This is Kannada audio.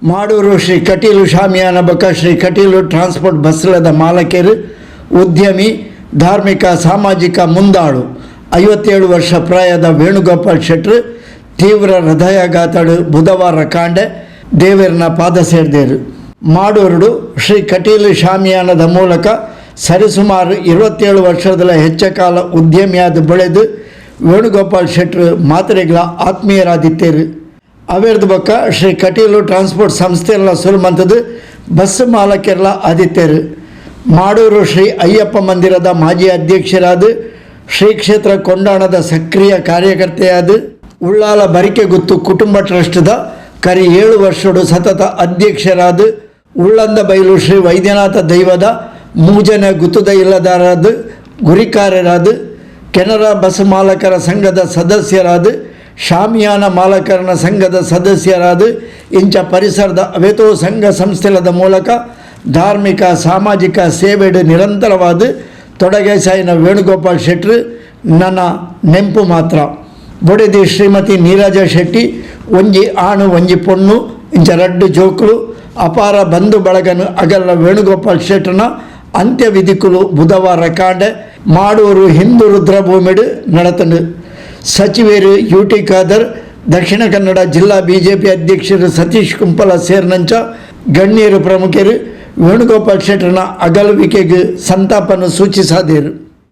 ಮಾಡೂರು ಶ್ರೀ ಕಟೀಲು ಶಾಮಿಯಾನ ಬಕ ಶ್ರೀ ಕಟೀಲು ಟ್ರಾನ್ಸ್ಪೋರ್ಟ್ ಬಸ್ಗಳದ ಮಾಲಕರು ಉದ್ಯಮಿ ಧಾರ್ಮಿಕ ಸಾಮಾಜಿಕ ಮುಂದಾಳು 57 ವರ್ಷ ಪ್ರಾಯದ ವೇಣುಗೋಪಾಲ್ ಶೆಟ್ರು ತೀವ್ರ ಹೃದಯಾಘಾತಡು ಬುಧವಾರ ಕಾಂಡೆ ದೇವರನ ಪಾದ ಸೇರಿದರು. ಮಾಡೂರು ಶ್ರೀ ಕಟೀಲು ಶಾಮಿಯಾನದ ಮೂಲಕ ಸರಿಸುಮಾರು 27 ವರ್ಷದ ಹೆಚ್ಚ ಕಾಲ ಉದ್ಯಮಿಯಾದ ಬೆಳೆದು ವೇಣುಗೋಪಾಲ್ ಶೆಟ್ರು ಮಾತ್ರೆಗಳ ಆತ್ಮೀಯರಾದಿತ್ತೇರು. ಅವೇರ್ದ ಬಕ್ಕ ಶ್ರೀ ಕಟೀಲು ಟ್ರಾನ್ಸ್ಪೋರ್ಟ್ ಸಂಸ್ಥೆಲ್ಲ ಸುರುಮಂತದ್ದು ಬಸ್ ಮಾಲಕರೆಲ್ಲ ಆದಿತ್ತೇರು. ಮಾಡೂರು ಶ್ರೀ ಅಯ್ಯಪ್ಪ ಮಂದಿರದ ಮಾಜಿ ಅಧ್ಯಕ್ಷರಾದ ಶ್ರೀ ಕ್ಷೇತ್ರ ಕೊಂಡಾಣದ ಸಕ್ರಿಯ ಕಾರ್ಯಕರ್ತೆಯಾದ ಉಳ್ಳಾಲ ಬರಿಕೆ ಗುತ್ತು ಕುಟುಂಬ ಟ್ರಸ್ಟ್ದ ಕರಿ 7 ವರ್ಷದ ಸತತ ಅಧ್ಯಕ್ಷರಾದ ಉಳ್ಳಂದ ಬೈಲು ಶ್ರೀ ವೈದ್ಯನಾಥ ದೈವದ ಮೂಜನ ಗುತ್ತುದ ಇಲ್ಲದಾರಾದ ಗುರಿಕಾರರಾದ ಕೆನರಾ ಬಸ್ ಮಾಲಕರ ಸಂಘದ ಸದಸ್ಯರಾದ ಶಾಮಿಯಾನ ಮಾಲಕರನ ಸಂಘದ ಸದಸ್ಯರಾದ ಇಂಚ ಪರಿಸರದ ಅವೆತೋ ಸಂಘ ಸಂಸ್ಥೆಗಳ ಮೂಲಕ ಧಾರ್ಮಿಕ ಸಾಮಾಜಿಕ ಸೇವೆಡು ನಿರಂತರವಾದ ತೊಡಗೆ ಸಾಯಿನ ವೇಣುಗೋಪಾಲ್ ಶೆಟ್ರು ನನ್ನ ನೆಂಪು ಮಾತ್ರ. ಬೊಡೆದಿ ಶ್ರೀಮತಿ ನೀರಜ ಶೆಟ್ಟಿ ಒಂಜಿ ಆಣು ಒಂಜಿ ಪೊಣ್ಣು ಇಂಚ 2 ಜೋಕುಲು ಅಪಾರ ಬಂಧು ಬಳಗನು ಅಗಲ ವೇಣುಗೋಪಾಲ್ ಶೆಟ್ರನ ಅಂತ್ಯವಿಧಿಕುಲು ಬುಧವಾರ ಕಾಂಡೆ ಮಾಡೂರು ಹಿಂದೂ ರುದ್ರಭೂಮಿಡು ನಡತಂಡು. ಸಚಿವರು ಯುಟಿ ಖಾದರ್, ದಕ್ಷಿಣ ಕನ್ನಡ ಜಿಲ್ಲಾ ಬಿಜೆಪಿ ಅಧ್ಯಕ್ಷರು ಸತೀಶ್ ಕುಂಪಲ ಸೇರಿನಂಚ ಗಣ್ಯರು ಪ್ರಮುಖರು ವೇಣುಗೋಪಾಲ್ ಶೆಟ್ರನ ಅಗಲುವಿಕೆಗೆ ಸಂತಾಪವನ್ನು ಸೂಚಿಸಿದರು.